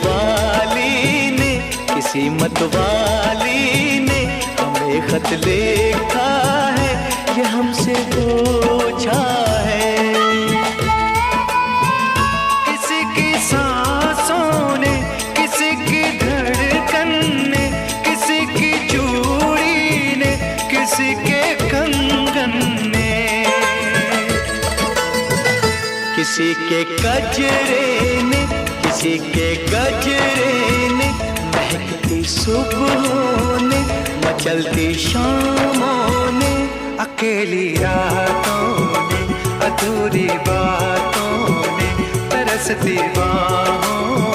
वाली ने, किसी मतवाली ने हमें खत लिखा है, ये हमसे पूछा है। किसी की सांसों ने, किसी की धड़कन ने, किसी की चूड़ी ने, किसी के कंगन ने, किसी के गजरे ने, किसी के गजरे ने, महकती सुबहों ने, मचलती शामों ने, अकेली रातों ने, अधूरी बातों ने, तरसती बाहों